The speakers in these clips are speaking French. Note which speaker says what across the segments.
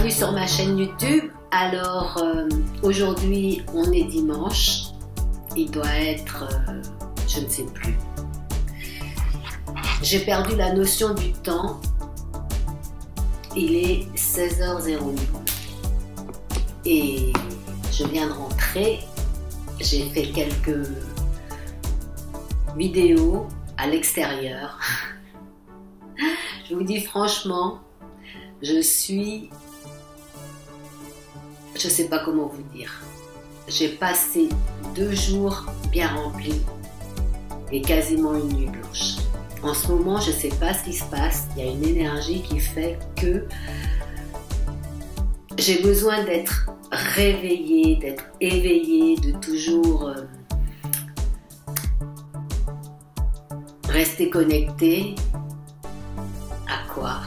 Speaker 1: Bienvenue sur ma chaîne YouTube. Alors aujourd'hui on est dimanche, il doit être, je ne sais plus. J'ai perdu la notion du temps, il est 16h08 et je viens de rentrer, j'ai fait quelques vidéos à l'extérieur. Je vous dis franchement, je sais pas comment vous dire. J'ai passé 2 jours bien remplis et quasiment une nuit blanche. En ce moment, je sais pas ce qui se passe. Il y a une énergie qui fait que j'ai besoin d'être réveillée, d'être éveillée, de toujours rester connectée. À quoi ?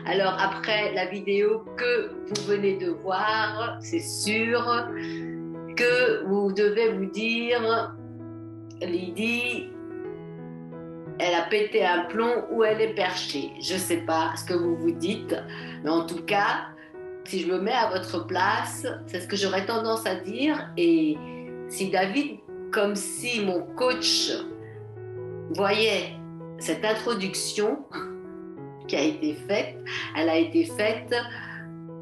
Speaker 1: Alors après la vidéo que vous venez de voir, c'est sûr que vous devez vous dire, Lydie, elle a pété un plomb ou elle est perchée. Je ne sais pas ce que vous vous dites, mais en tout cas, si je me mets à votre place, c'est ce que j'aurais tendance à dire. Et si David, comme si mon coach voyait cette introduction qui a été faite, elle a été faite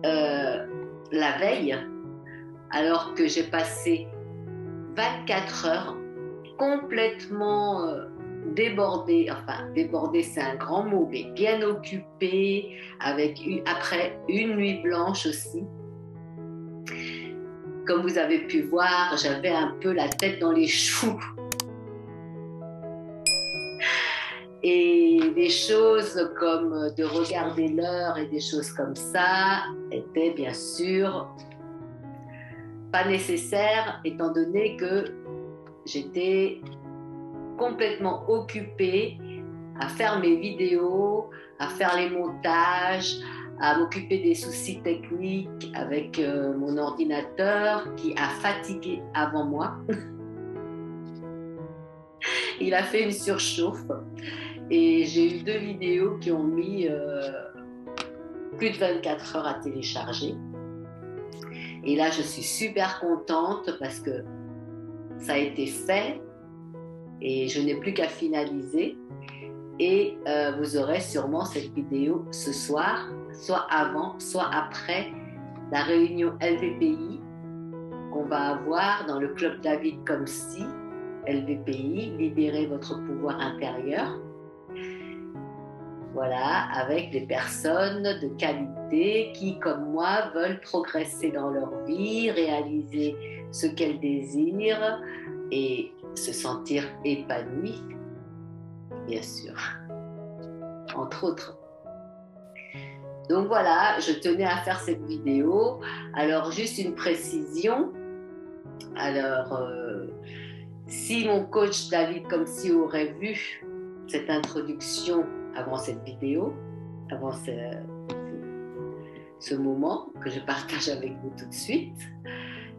Speaker 1: la veille, alors que j'ai passé 24 heures complètement débordée, enfin débordée c'est un grand mot, mais bien occupée, après une nuit blanche aussi. Comme vous avez pu voir, j'avais un peu la tête dans les choux. Et des choses comme de regarder l'heure et des choses comme ça étaient bien sûr pas nécessaires, étant donné que j'étais complètement occupée à faire mes vidéos, à faire les montages, à m'occuper des soucis techniques avec mon ordinateur qui a fatigué avant moi. Il a fait une surchauffe. Et j'ai eu 2 vidéos qui ont mis plus de 24 heures à télécharger. Et là, je suis super contente parce que ça a été fait et je n'ai plus qu'à finaliser. Et vous aurez sûrement cette vidéo ce soir, soit avant, soit après la réunion LVPI qu'on va avoir dans le Club David comme si, LVPI, libérez votre pouvoir intérieur. Voilà, avec des personnes de qualité qui, comme moi, veulent progresser dans leur vie, réaliser ce qu'elles désirent et se sentir épanouies, bien sûr, entre autres. Donc voilà, je tenais à faire cette vidéo. Alors, juste une précision. Alors, si mon coach David comme si aurait vu cette introduction avant cette vidéo, avant ce moment que je partage avec vous tout de suite,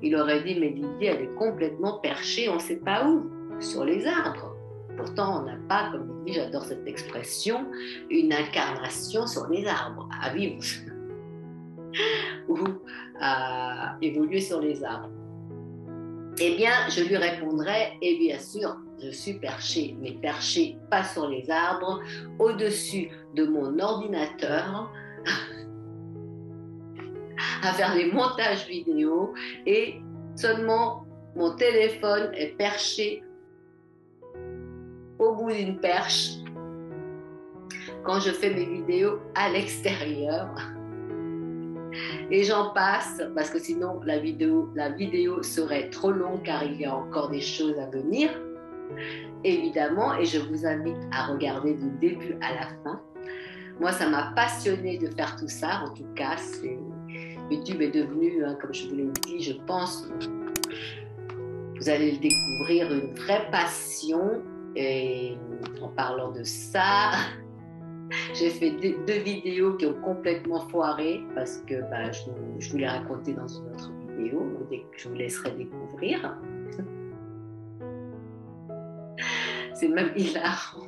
Speaker 1: il aurait dit, mais Lydie, elle est complètement perchée, on ne sait pas où, sur les arbres. Pourtant, on n'a pas, comme il dit, j'adore cette expression, une incarnation sur les arbres, à vivre ou à évoluer sur les arbres. Eh bien, je lui répondrai, et bien sûr, je suis perchée, mais perchée pas sur les arbres, au-dessus de mon ordinateur, à faire des montages vidéo, et seulement mon téléphone est perché au bout d'une perche quand je fais mes vidéos à l'extérieur. Et j'en passe, parce que sinon la vidéo serait trop longue car il y a encore des choses à venir, évidemment, et je vous invite à regarder du début à la fin. Moi, ça m'a passionnée de faire tout ça, en tout cas, YouTube est devenu, comme je vous l'ai dit, je pense, vous allez le découvrir, une vraie passion, et en parlant de ça, j'ai fait 2 vidéos qui ont complètement foiré parce que je vous l'ai raconté dans une autre vidéo, je vous laisserai découvrir. c'est même hilarant.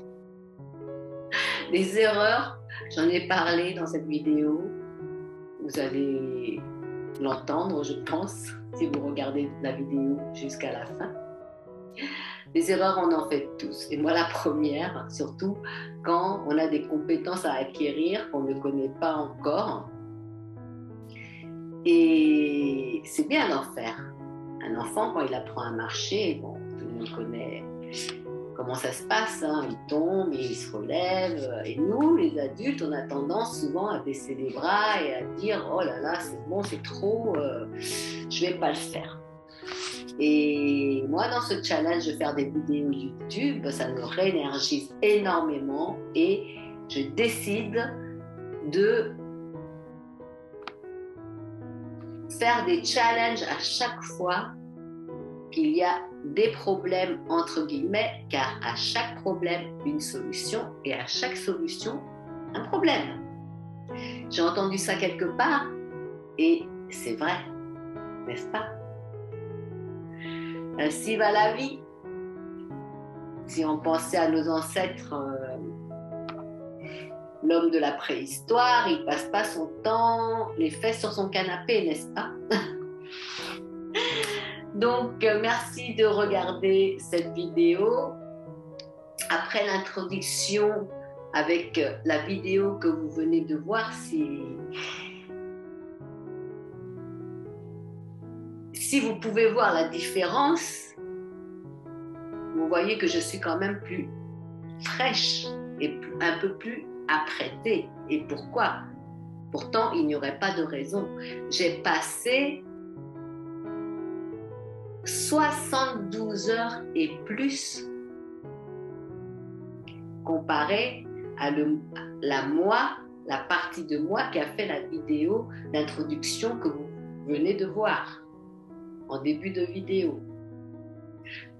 Speaker 1: Les erreurs, j'en ai parlé dans cette vidéo. Vous allez l'entendre, je pense, si vous regardez la vidéo jusqu'à la fin. Les erreurs, on en fait tous. Et moi, la première, surtout quand on a des compétences à acquérir qu'on ne connaît pas encore. Et c'est bien d'en faire. Un enfant, quand il apprend à marcher, bon, tout le monde connaît comment ça se passe, hein. Il tombe, il se relève. Et nous, les adultes, on a tendance souvent à baisser les bras et à dire « Oh là là, c'est bon, c'est trop, je ne vais pas le faire ». Et moi, dans ce challenge de faire des vidéos YouTube, ça me réénergise énormément et je décide de faire des challenges à chaque fois qu'il y a des problèmes entre guillemets, car à chaque problème, une solution et à chaque solution, un problème. J'ai entendu ça quelque part et c'est vrai, n'est-ce pas? Ainsi va la vie. Si on pensait à nos ancêtres, l'homme de la préhistoire, il ne passe pas son temps les fesses sur son canapé, n'est-ce pas? Donc, merci de regarder cette vidéo. Après l'introduction avec la vidéo que vous venez de voir, si vous pouvez voir la différence, vous voyez que je suis quand même plus fraîche et un peu plus apprêtée. Et pourquoi? Pourtant, il n'y aurait pas de raison. J'ai passé 72 heures et plus comparé à la partie de moi qui a fait la vidéo d'introduction que vous venez de voir en début de vidéo.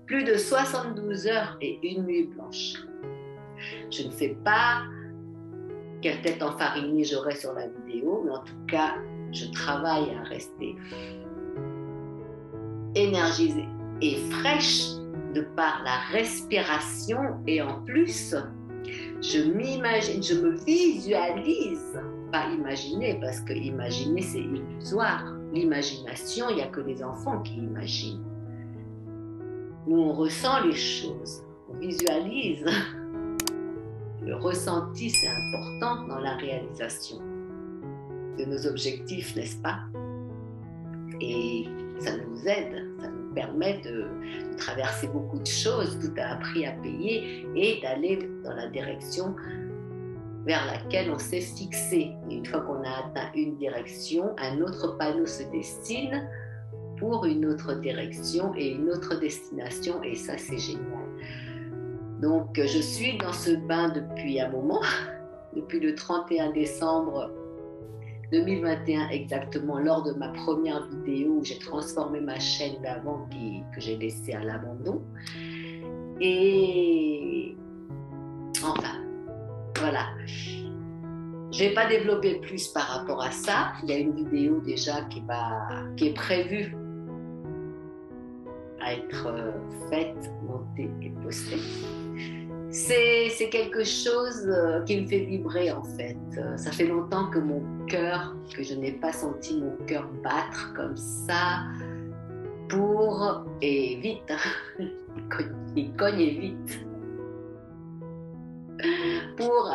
Speaker 1: Plus de 72 heures et une nuit blanche. Je ne sais pas quelle tête enfarinée j'aurai sur la vidéo, mais en tout cas, je travaille à rester énergisée et fraîche de par la respiration et en plus, je m'imagine, je me visualise, pas imaginer parce que imaginer c'est illusoire. L'imagination, il n'y a que les enfants qui imaginent. Nous, on ressent les choses, on visualise. Le ressenti, c'est important dans la réalisation de nos objectifs, n'est-ce pas? Et ça nous aide, ça nous permet de traverser beaucoup de choses, tout a un prix à payer et d'aller dans la direction vers laquelle on s'est fixé. Et une fois qu'on a atteint une direction, un autre panneau se dessine pour une autre direction et une autre destination et ça c'est génial. Donc je suis dans ce bain depuis un moment, depuis le 31 décembre 2021 exactement, lors de ma première vidéo où j'ai transformé ma chaîne d'avant que j'ai laissée à l'abandon. Et enfin, voilà. Je ne vais pas développer plus par rapport à ça. Il y a une vidéo déjà qui est prévue à être faite, montée et postée. C'est quelque chose qui me fait vibrer en fait. Ça fait longtemps que que je n'ai pas senti mon cœur battre comme ça et vite, il cogne et vite, pour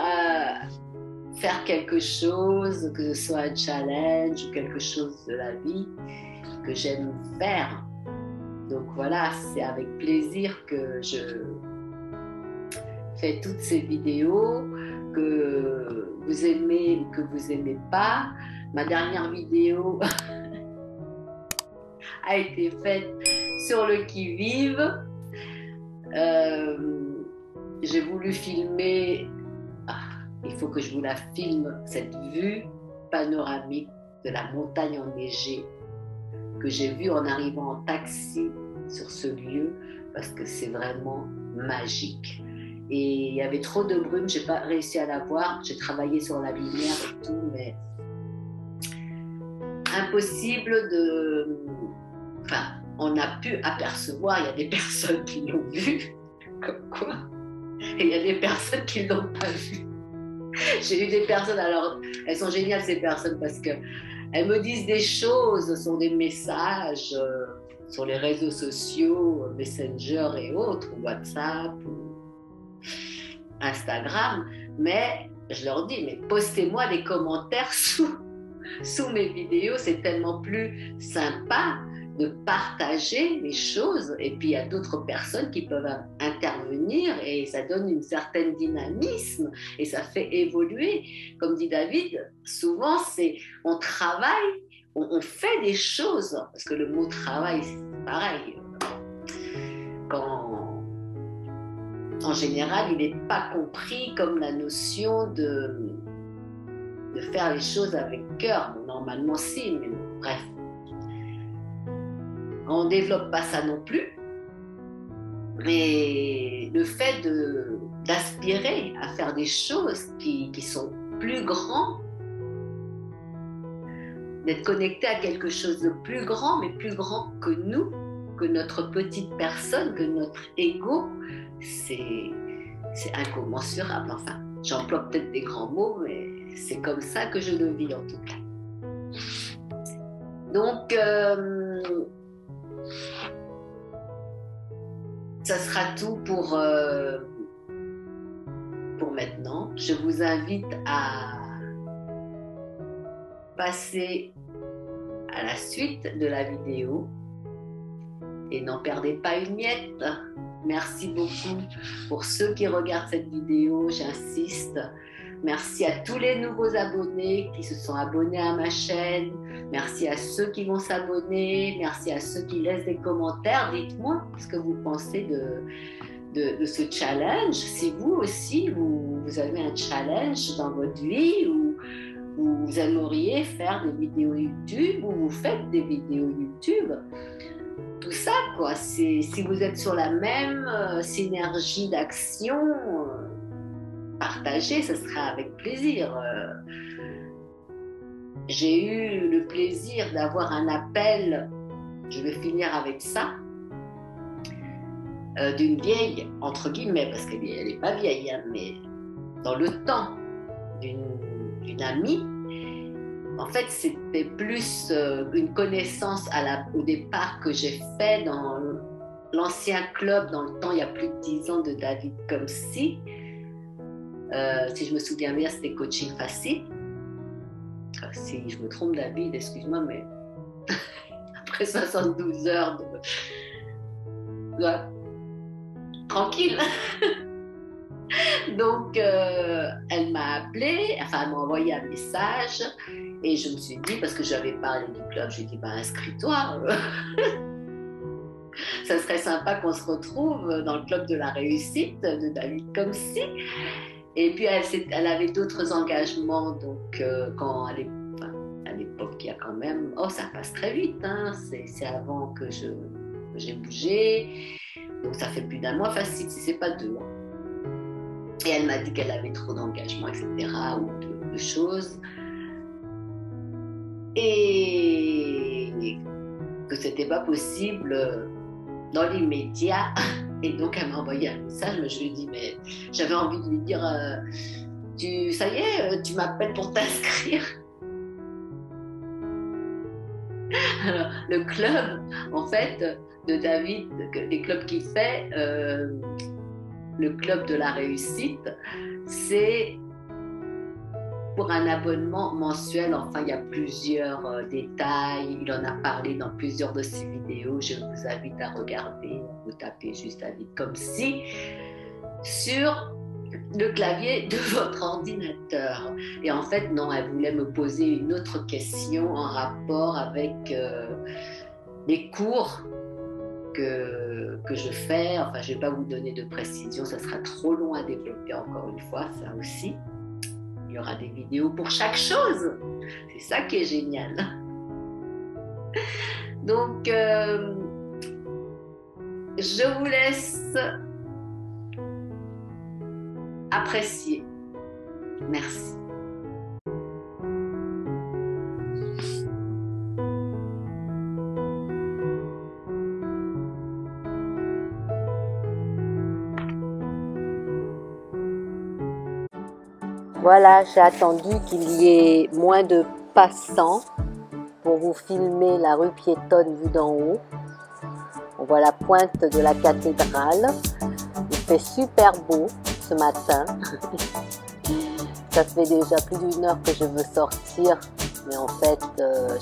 Speaker 1: faire quelque chose, que ce soit un challenge ou quelque chose de la vie que j'aime faire. Donc voilà, c'est avec plaisir que je fais toutes ces vidéos, que vous aimez ou que vous n'aimez pas. Ma dernière vidéo a été faite sur le qui-vive. J'ai voulu filmer, il faut que je vous la filme, cette vue panoramique de la montagne enneigée que j'ai vue en arrivant en taxi sur ce lieu parce que c'est vraiment magique. Et il y avait trop de brume, je n'ai pas réussi à la voir. J'ai travaillé sur la lumière et tout, mais impossible de... Enfin, on a pu apercevoir, il y a des personnes qui l'ont vu, comme quoi. Et il y a des personnes qui ne l'ont pas vu. J'ai eu des personnes, alors elles sont géniales ces personnes parce qu'elles me disent des choses sur des messages, sur les réseaux sociaux, Messenger et autres, WhatsApp, Instagram, mais je leur dis, mais postez-moi des commentaires sous mes vidéos, c'est tellement plus sympa de partager les choses et puis il y a d'autres personnes qui peuvent intervenir et ça donne une certaine dynamisme et ça fait évoluer. Comme dit David, souvent c'est on travaille, on fait des choses parce que le mot travail c'est pareil. En général, il n'est pas compris comme la notion de faire les choses avec cœur. Bon, normalement, si, mais bon, bref. On ne développe pas ça non plus. Mais le fait d'aspirer à faire des choses qui sont plus grands, d'être connecté à quelque chose de plus grand, mais plus grand que nous, que notre petite personne, que notre ego, c'est incommensurable. Enfin, j'emploie peut-être des grands mots, mais c'est comme ça que je le vis en tout cas. Donc, ça sera tout pour maintenant. Je vous invite à passer à la suite de la vidéo et n'en perdez pas une miette. Merci beaucoup pour ceux qui regardent cette vidéo, j'insiste. Merci à tous les nouveaux abonnés qui se sont abonnés à ma chaîne. Merci à ceux qui vont s'abonner. Merci à ceux qui laissent des commentaires. Dites-moi ce que vous pensez de ce challenge. Si vous aussi, vous avez un challenge dans votre vie ou vous aimeriez faire des vidéos YouTube ou vous faites des vidéos YouTube. Tout ça, quoi. Si vous êtes sur la même synergie d'action, partagez, ce sera avec plaisir. J'ai eu le plaisir d'avoir un appel, je vais finir avec ça, d'une vieille, entre guillemets, parce qu'elle n'est pas vieille, hein, mais dans le temps, d'une amie. En fait, c'était plus une connaissance au départ que j'ai fait dans l'ancien club, dans le temps, il y a plus de 10 ans, de David Comsi. Si je me souviens bien, c'était Coaching Facile. Si je me trompe, David, excuse-moi, mais après 72 heures tranquille. Donc, elle m'a appelé, enfin, elle m'a envoyé un message et je me suis dit, parce que j'avais parlé du club, je lui ai dit, inscris-toi. Ça serait sympa qu'on se retrouve dans le club de la réussite de David Comsi. Et puis, elle avait d'autres engagements, donc quand à l'époque, il y a quand même, ça passe très vite, hein, c'est avant que j'ai bougé, donc ça fait plus d'un mois facile, si c'est pas 2 ans. Et elle m'a dit qu'elle avait trop d'engagements, etc., ou de choses. Et que c'était pas possible dans l'immédiat. Et donc, elle m'a envoyé un message, mais je lui ai dit, mais j'avais envie de lui dire, ça y est, tu m'appelles pour t'inscrire. Alors, le club, en fait, de David, les clubs qu'il fait, le club de la réussite, c'est pour un abonnement mensuel. Enfin, il y a plusieurs détails. Il en a parlé dans plusieurs de ses vidéos. Je vous invite à regarder. Vous tapez juste David Comsi sur le clavier de votre ordinateur. Et en fait, non, elle voulait me poser une autre question en rapport avec les cours que je fais. Enfin, je ne vais pas vous donner de précision, ça sera trop long à développer encore une fois, ça aussi. Il y aura des vidéos pour chaque chose. C'est ça qui est génial. Donc, je vous laisse apprécier. Merci. Voilà, j'ai attendu qu'il y ait moins de passants pour vous filmer la rue piétonne vue d'en haut. On voit la pointe de la cathédrale. Il fait super beau ce matin. Ça fait déjà plus d'une heure que je veux sortir, mais en fait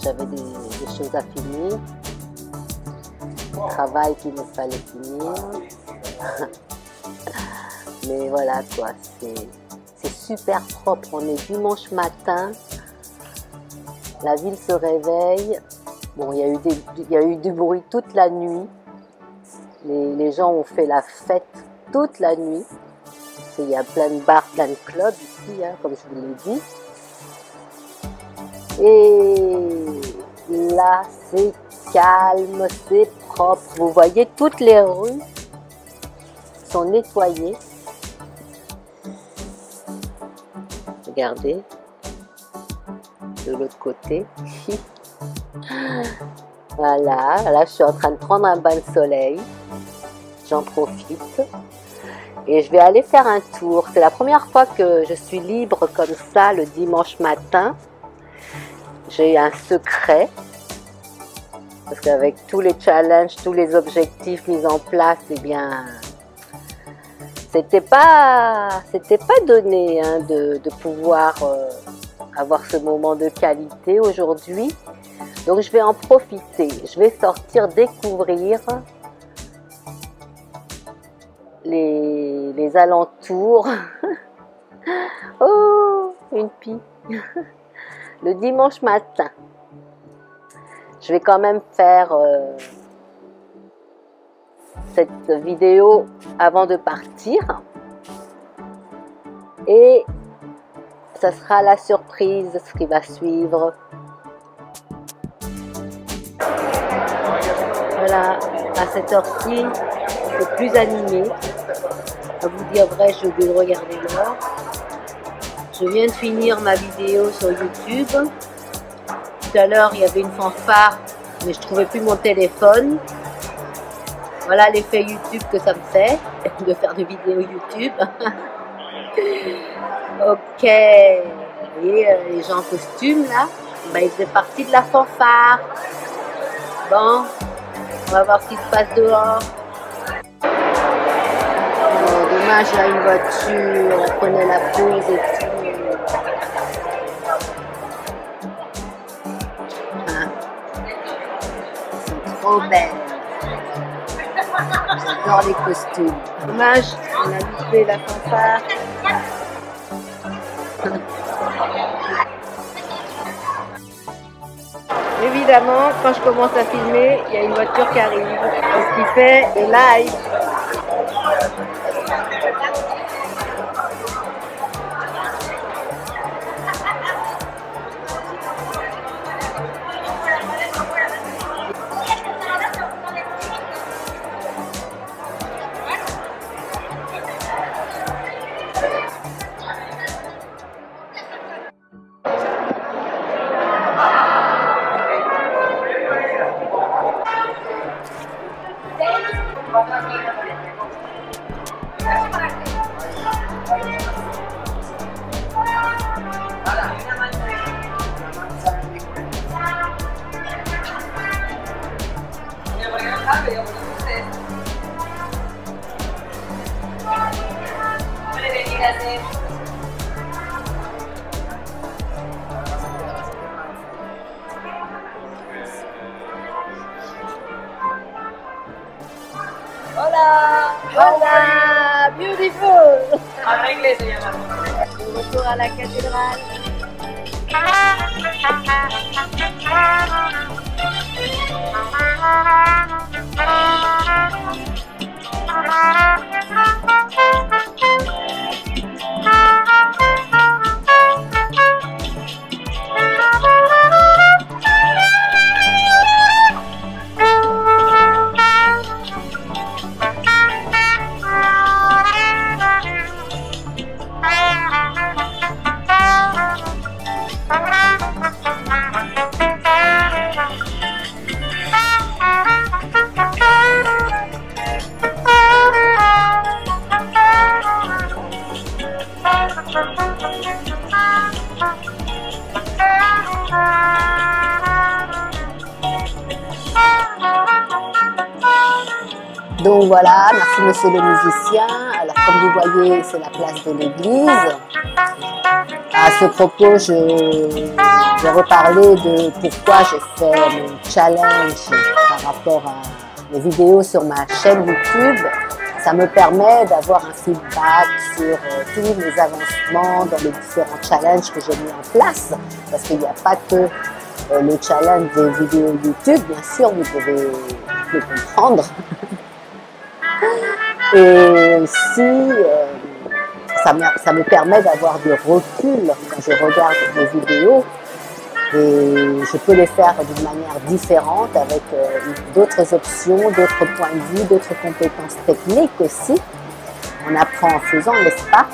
Speaker 1: j'avais des choses à finir, du travail qu'il me fallait finir. Mais voilà quoi, c'est super propre. On est dimanche matin, la ville se réveille. Bon, il y a eu du bruit toute la nuit. Les gens ont fait la fête toute la nuit. Il y a plein de bars, plein de clubs ici, hein, comme je vous l'ai dit. Et là, c'est calme, c'est propre. Vous voyez, toutes les rues sont nettoyées. Regardez, de l'autre côté. Voilà, là, je suis en train de prendre un bain de soleil. J'en profite. Et je vais aller faire un tour. C'est la première fois que je suis libre comme ça le dimanche matin. J'ai un secret. Parce qu'avec tous les challenges, tous les objectifs mis en place, eh bien, c'était pas donné hein, de pouvoir avoir ce moment de qualité aujourd'hui. Donc je vais en profiter. Je vais sortir découvrir les alentours. Oh, une pie. Le dimanche matin. Je vais quand même faire cette vidéo avant de partir. Et ça sera la surprise, ce qui va suivre. Voilà, à cette heure-ci, c'est plus animé. À vous dire vrai, je vais regarder l'heure. Je viens de finir ma vidéo sur YouTube. Tout à l'heure, il y avait une fanfare, mais je ne trouvais plus mon téléphone. Voilà l'effet YouTube que ça me fait, de faire des vidéos YouTube. Ok, vous voyez les gens en costume là, ben, ils faisaient partie de la fanfare. Bon, on va voir ce qui se passe dehors. Oh, dommage, là, une voiture, on prenait la pause et tout. Hein? Ils sont trop belles. J'adore les costumes. Dommage, on a loupé la fanfare. Évidemment, quand je commence à filmer, il y a une voiture qui arrive, ce qui fait des live. Hola, hola, beautiful.
Speaker 2: Habla inglés, se llama.
Speaker 1: Retour à la cathédrale.
Speaker 2: Donc voilà, merci monsieur le musicien. Alors comme vous voyez, c'est la place de l'église. À ce propos, je vais reparler de pourquoi j'ai fait mon challenge par rapport à mes vidéos sur ma chaîne YouTube. Ça me permet d'avoir un feedback sur tous mes avancements dans les différents challenges que j'ai mis en place. Parce qu'il n'y a pas que le challenge des vidéos YouTube, bien sûr, vous devez le comprendre. Et aussi, ça me permet d'avoir du recul quand je regarde mes vidéos et je peux les faire d'une manière différente avec d'autres options, d'autres points de vue, d'autres compétences techniques aussi. On apprend en faisant, n'est-ce pas?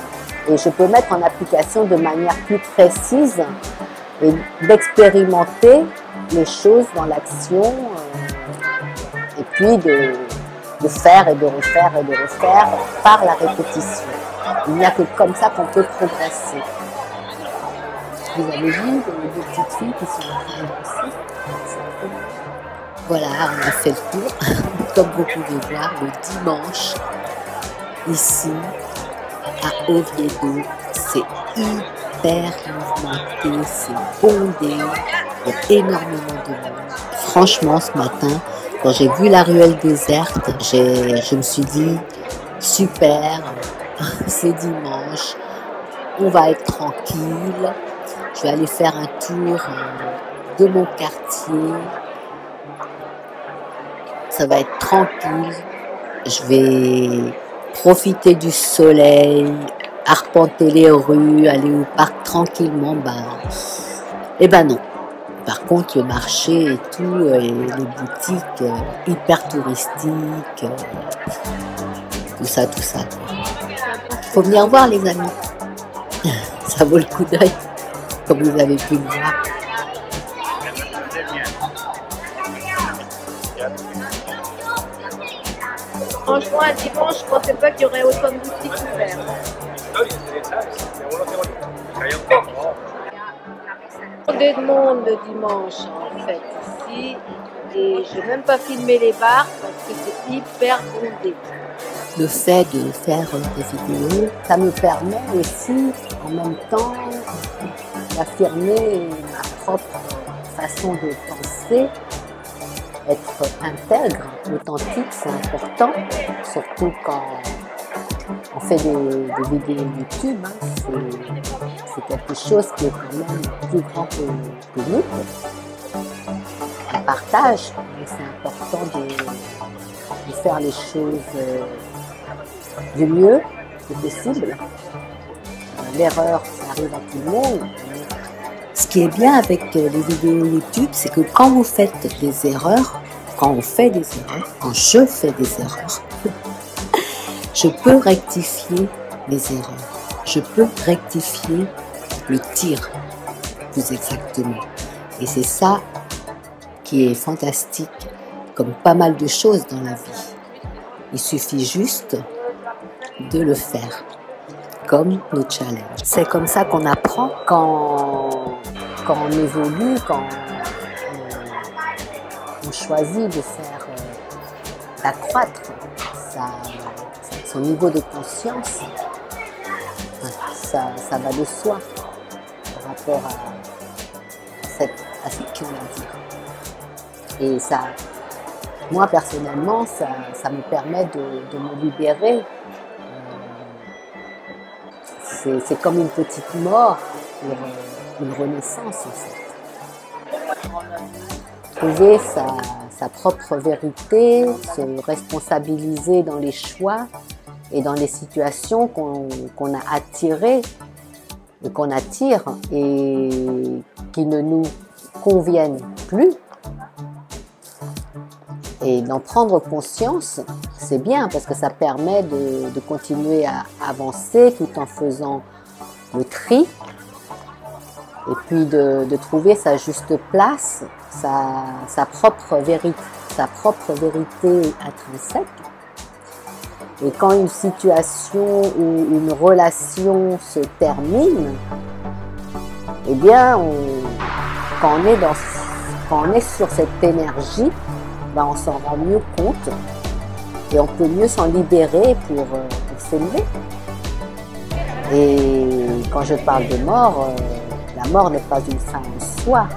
Speaker 2: Et je peux mettre en application de manière plus précise et d'expérimenter les choses dans l'action et puis de faire et de refaire par la répétition. Il n'y a que comme ça qu'on peut progresser. Vous avez vu deux petites filles qui sont en train de danser. Voilà, on a fait le tour. Comme vous pouvez voir, le dimanche, ici, à Oviedo, c'est hyper mouvementé, c'est bondé, il y a énormément de monde. Franchement, ce matin, quand j'ai vu la ruelle déserte, je me suis dit, super, c'est dimanche, on va être tranquille, je vais aller faire un tour de mon quartier, ça va être tranquille, je vais profiter du soleil, arpenter les rues, aller au parc tranquillement, eh ben non. Par contre, le marché et tout, et les boutiques hyper touristiques, tout ça. Faut venir voir les amis. Ça vaut le coup d'œil, comme vous avez pu le voir.
Speaker 3: Franchement, un dimanche, je ne pensais pas qu'il y aurait autant de boutiques ouvertes. De monde le dimanche en fait ici et je n'ai même pas filmé les bars parce que c'est hyper bondé.
Speaker 2: Le fait de faire des vidéos, ça me permet aussi en même temps d'affirmer ma propre façon de penser, être intègre, authentique, c'est important, surtout quand on fait des vidéos YouTube, hein, c'est quelque chose qui est quand même plus grand que nous. Un partage, et c'est important de faire les choses du mieux que possible. L'erreur, ça arrive à tout le monde. Ce qui est bien avec les vidéos YouTube, c'est que quand vous faites des erreurs, quand on fait des erreurs, quand je fais des erreurs, je peux rectifier mes erreurs. Je peux rectifier le tir, plus exactement. Et c'est ça qui est fantastique, comme pas mal de choses dans la vie. Il suffit juste de le faire, comme nos challenges. C'est comme ça qu'on apprend quand on évolue, quand on choisit de faire, d'accroître son niveau de conscience. Ça va de soi par rapport à ce qu'on a dit. Et ça, moi personnellement, ça me permet de me libérer. C'est comme une petite mort pour une renaissance en fait. Trouver sa propre vérité, se responsabiliser dans les choix et dans les situations qu'on a attirées et qu'on attire et qui ne nous conviennent plus. Et d'en prendre conscience, c'est bien parce que ça permet de continuer à avancer tout en faisant le tri et puis de trouver sa juste place, sa propre vérité intrinsèque. Et quand une situation ou une relation se termine, eh bien, quand on est sur cette énergie, ben on s'en rend mieux compte et on peut mieux s'en libérer pour s'élever. Et quand je parle de mort, la mort n'est pas une fin en soi.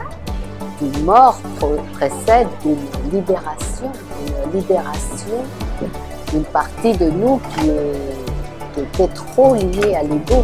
Speaker 2: Une mort précède une libération d'une partie de nous qui était trop liée à l'ego.